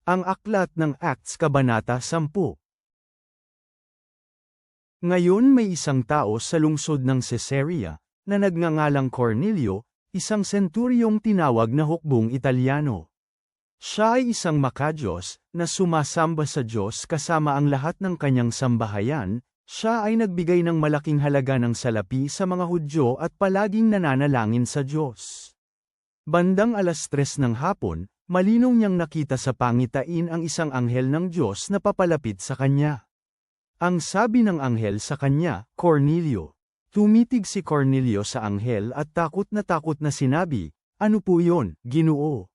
Ang aklat ng Acts Kabanata 10. Ngayon may isang tao sa lungsod ng Caesarea, na nagngangalang Cornelio, isang senturyong tinawag na hukbong Italyano. Siya ay isang makadiyos, na sumasamba sa Diyos kasama ang lahat ng kanyang sambahayan. Siya ay nagbigay ng malaking halaga ng salapi sa mga Hudyo at palaging nananalangin sa Diyos. Bandang 3:00 ng hapon, malinaw niyang nakita sa pangitain ang isang anghel ng Diyos na papalapit sa kanya. Ang sabi ng anghel sa kanya, Cornelio. Tumitig si Cornelio sa anghel at takot na sinabi, "Ano po yon, Ginoo?"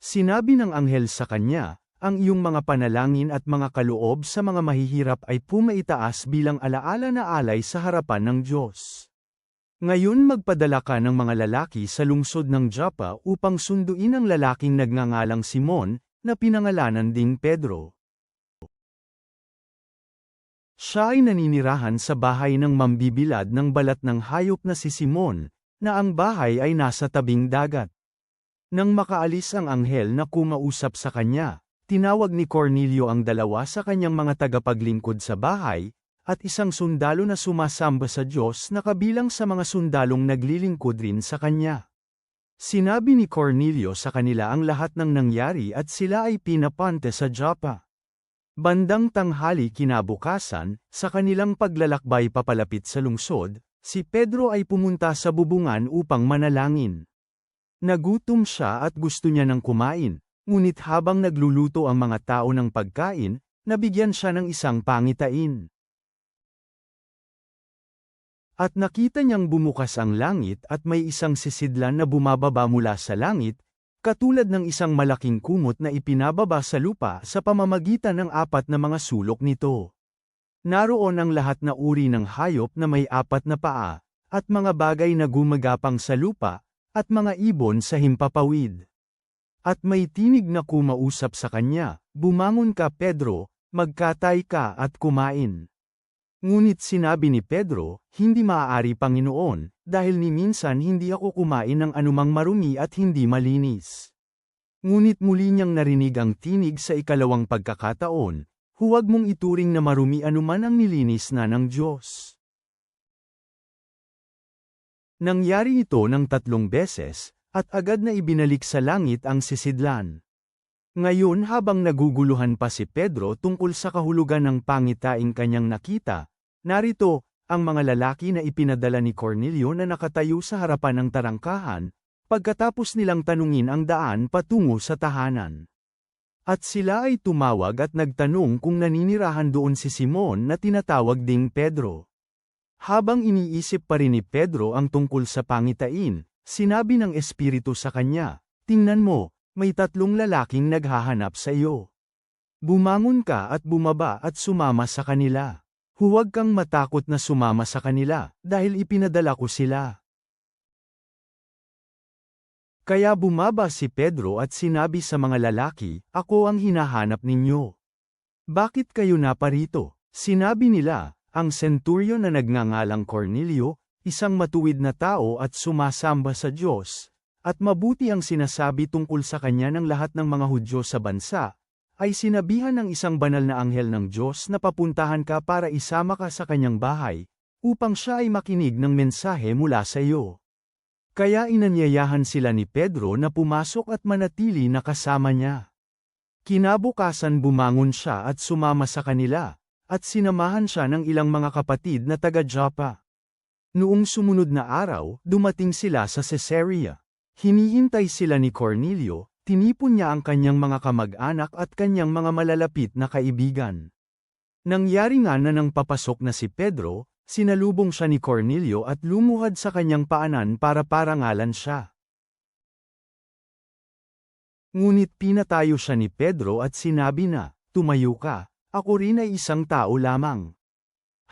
Sinabi ng anghel sa kanya, "Ang iyong mga panalangin at mga kaloob sa mga mahihirap ay pumaitaas bilang alaala na alay sa harapan ng Diyos. Ngayon magpadala ka ng mga lalaki sa lungsod ng Joppa upang sunduin ang lalaking nagngangalang Simon, na pinangalanan ding Pedro. Siya ay naninirahan sa bahay ng mambibilad ng balat ng hayop na si Simon, na ang bahay ay nasa tabing dagat." Nang makaalis ang anghel na kumausap sa kanya, tinawag ni Cornelio ang dalawa sa kanyang mga tagapaglingkod sa bahay, at isang sundalo na sumasamba sa Diyos na kabilang sa mga sundalong naglilingkod rin sa kanya. Sinabi ni Cornelio sa kanila ang lahat ng nangyari at sila ay pinapante sa Joppa. Bandang tanghali kinabukasan, sa kanilang paglalakbay papalapit sa lungsod, si Pedro ay pumunta sa bubungan upang manalangin. Nagutom siya at gusto niya ng kumain, ngunit habang nagluluto ang mga tao ng pagkain, nabigyan siya ng isang pangitain. At nakita niyang bumukas ang langit at may isang sisidlan na bumababa mula sa langit, katulad ng isang malaking kumot na ipinababa sa lupa sa pamamagitan ng 4 na mga sulok nito. Naroon ang lahat na uri ng hayop na may 4 na paa, at mga bagay na gumagapang sa lupa, at mga ibon sa himpapawid. At may tinig na kumausap sa kanya, "Bumangon ka Pedro, magkatay ka at kumain." Ngunit sinabi ni Pedro, "Hindi maaari Panginoon, dahil ni minsan hindi ako kumain ng anumang marumi at hindi malinis." Ngunit muli niyang narinig ang tinig sa ikalawang pagkakataon, "Huwag mong ituring na marumi anuman ang nilinis na ng Diyos." Nangyari ito ng 3 beses, at agad na ibinalik sa langit ang sisidlan. Ngayon habang naguguluhan pa si Pedro tungkol sa kahulugan ng pangitaing kanyang nakita, narito, ang mga lalaki na ipinadala ni Cornelio na nakatayo sa harapan ng tarangkahan, pagkatapos nilang tanungin ang daan patungo sa tahanan. At sila ay tumawag at nagtanong kung naninirahan doon si Simon na tinatawag ding Pedro. Habang iniisip pa rin ni Pedro ang tungkol sa pangitain, sinabi ng Espiritu sa kanya, "Tingnan mo, may 3 lalaking naghahanap sa iyo. Bumangon ka at bumaba at sumama sa kanila. Huwag kang matakot na sumama sa kanila, dahil ipinadala ko sila." Kaya bumaba si Pedro at sinabi sa mga lalaki, "Ako ang hinahanap ninyo. Bakit kayo naparito?" Sinabi nila, "Ang senturyon na nagngangalang Cornelio, isang matuwid na tao at sumasamba sa Diyos, at mabuti ang sinasabi tungkol sa kanya ng lahat ng mga Hudyo sa bansa, ay sinabihan ng isang banal na anghel ng Diyos na papuntahan ka para isama ka sa kanyang bahay, upang siya ay makinig ng mensahe mula sa iyo." Kaya inanyayahan sila ni Pedro na pumasok at manatili na kasama niya. Kinabukasan bumangon siya at sumama sa kanila, at sinamahan siya ng ilang mga kapatid na taga-Joppa. Noong sumunod na araw, dumating sila sa Caesarea. Hinihintay sila ni Cornelio, tinipon niya ang kanyang mga kamag-anak at kanyang mga malalapit na kaibigan. Nangyari nga na nang papasok na si Pedro, sinalubong siya ni Cornelio at lumuhad sa kanyang paanan para parangalan siya. Ngunit pinatayo siya ni Pedro at sinabi na, "Tumayo ka, ako rin ay isang tao lamang."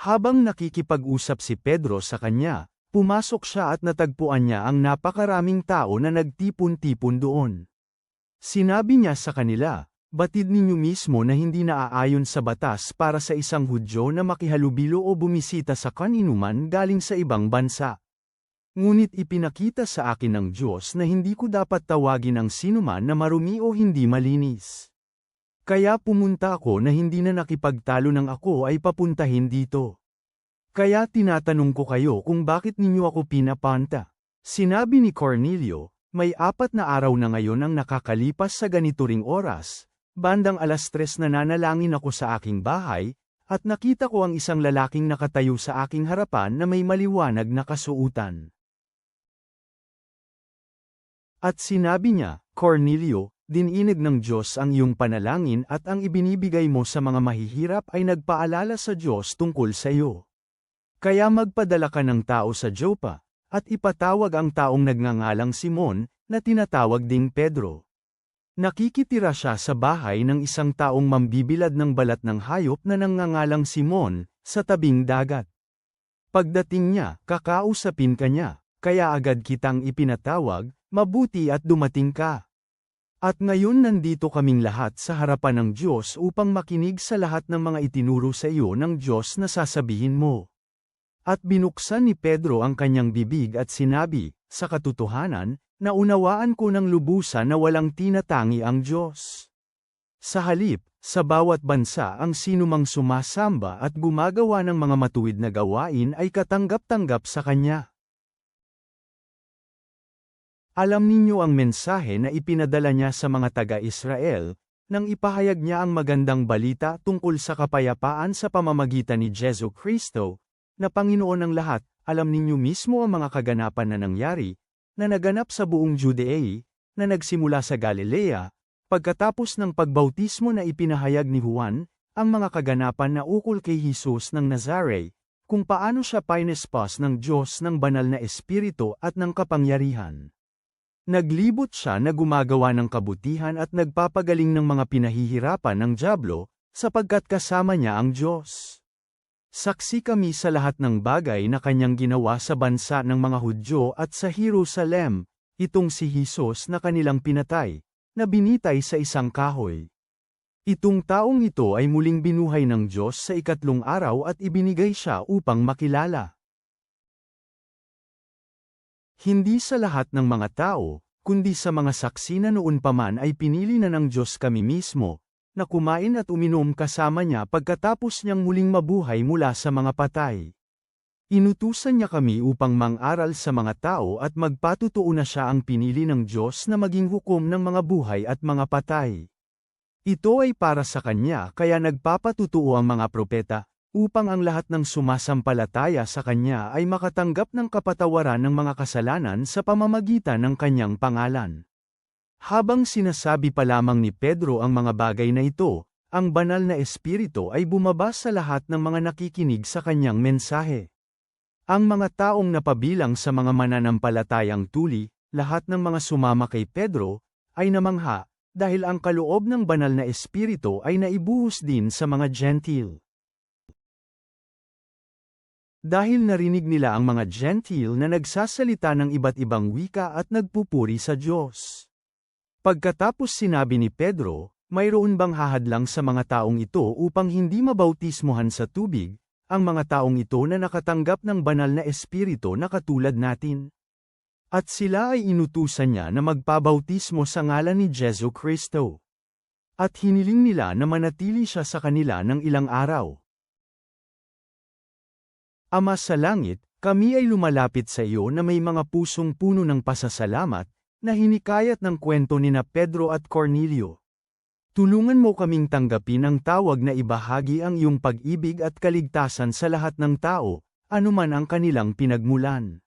Habang nakikipag-usap si Pedro sa kanya, pumasok siya at natagpuan niya ang napakaraming tao na nagtipon-tipon doon. Sinabi niya sa kanila, "Batid ninyo mismo na hindi naaayon sa batas para sa isang Hudyo na makihalubilo o bumisita sa kaninuman galing sa ibang bansa. Ngunit ipinakita sa akin ng Diyos na hindi ko dapat tawagin ang sinuman na marumi o hindi malinis. Kaya pumunta ako na hindi na nakipagtalo ng ako ay papuntahin dito. Kaya tinatanong ko kayo kung bakit ninyo ako pinapanta. Sinabi ni Cornelio, may 4 na araw na ngayon ang nakakalipas sa ganito ring oras, bandang 3:00 na nanalangin ako sa aking bahay, at nakita ko ang isang lalaking nakatayo sa aking harapan na may maliwanag na kasuutan. At sinabi niya, Cornelio, dininig ng Diyos ang iyong panalangin at ang ibinibigay mo sa mga mahihirap ay nagpaalala sa Diyos tungkol sa iyo. Kaya magpadala ka ng tao sa Joppa, at ipatawag ang taong nagngangalang Simon, na tinatawag ding Pedro. Nakikitira siya sa bahay ng isang taong mambibilad ng balat ng hayop na nagngangalang Simon, sa tabing dagat. Pagdating niya, kakausapin ka niya, kaya agad kitang ipinatawag, mabuti at dumating ka. At ngayon nandito kaming lahat sa harapan ng Diyos upang makinig sa lahat ng mga itinuro sa iyo ng Diyos na sasabihin mo. At binuksan ni Pedro ang kanyang bibig at sinabi, sa katotohanan, naunawaan ko ng lubusan na walang tinatangi ang Diyos. Sa halip, sa bawat bansa ang sinumang sumasamba at gumagawa ng mga matuwid na gawain ay katanggap-tanggap sa Kanya. Alam ninyo ang mensahe na ipinadala niya sa mga taga-Israel, nang ipahayag niya ang magandang balita tungkol sa kapayapaan sa pamamagitan ni Jesu Kristo, na Panginoon ng lahat. Alam ninyo mismo ang mga kaganapan na nangyari, na naganap sa buong Judea, na nagsimula sa Galilea, pagkatapos ng pagbautismo na ipinahayag ni Juan, ang mga kaganapan na ukol kay Jesus ng Nazare, kung paano siya pinespas ng Diyos ng banal na espiritu at ng kapangyarihan. Naglibot siya na gumagawa ng kabutihan at nagpapagaling ng mga pinahihirapan ng dyablo, sapagkat kasama niya ang Diyos. Saksi kami sa lahat ng bagay na kanyang ginawa sa bansa ng mga Hudyo at sa Jerusalem, itong si Jesus na kanilang pinatay, na binitay sa isang kahoy. Itong taong ito ay muling binuhay ng Diyos sa 3 araw at ibinigay siya upang makilala. Hindi sa lahat ng mga tao, kundi sa mga saksi na noon pa man ay pinili na ng Diyos kami mismo, na kumain at uminom kasama niya pagkatapos niyang muling mabuhay mula sa mga patay. Inutusan niya kami upang mang-aral sa mga tao at magpatutuo na siya ang pinili ng Diyos na maging hukom ng mga buhay at mga patay. Ito ay para sa Kanya kaya nagpapatutuo ang mga propeta, upang ang lahat ng sumasampalataya sa Kanya ay makatanggap ng kapatawaran ng mga kasalanan sa pamamagitan ng Kanyang pangalan. Habang sinasabi pa lamang ni Pedro ang mga bagay na ito, ang banal na espiritu ay bumaba sa lahat ng mga nakikinig sa kanyang mensahe. Ang mga taong napabilang sa mga mananampalatayang tuli, lahat ng mga sumama kay Pedro, ay namangha, dahil ang kaloob ng banal na espiritu ay naibuhos din sa mga Gentile. Dahil narinig nila ang mga Gentile na nagsasalita ng iba't ibang wika at nagpupuri sa Diyos. Pagkatapos sinabi ni Pedro, mayroon bang hahadlang sa mga taong ito upang hindi mabautismohan sa tubig, ang mga taong ito na nakatanggap ng banal na espiritu na katulad natin? At sila ay inutusan niya na magpabautismo sa ngalan ni Jesu Kristo. At hiniling nila na manatili siya sa kanila ng ilang araw. Ama sa langit, kami ay lumalapit sa iyo na may mga pusong puno ng pasasalamat, na hinikayat ng kwento nina Pedro at Cornelio. Tulungan mo kaming tanggapin ang tawag na ibahagi ang iyong pag-ibig at kaligtasan sa lahat ng tao, anuman ang kanilang pinagmulan.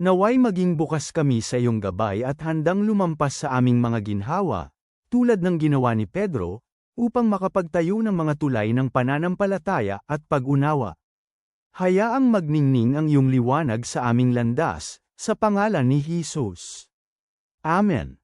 Naway maging bukas kami sa iyong gabay at handang lumampas sa aming mga ginhawa, tulad ng ginawa ni Pedro, upang makapagtayo ng mga tulay ng pananampalataya at pag-unawa. Hayaang magningning ang iyong liwanag sa aming landas, sa pangalan ni Jesus. Amen.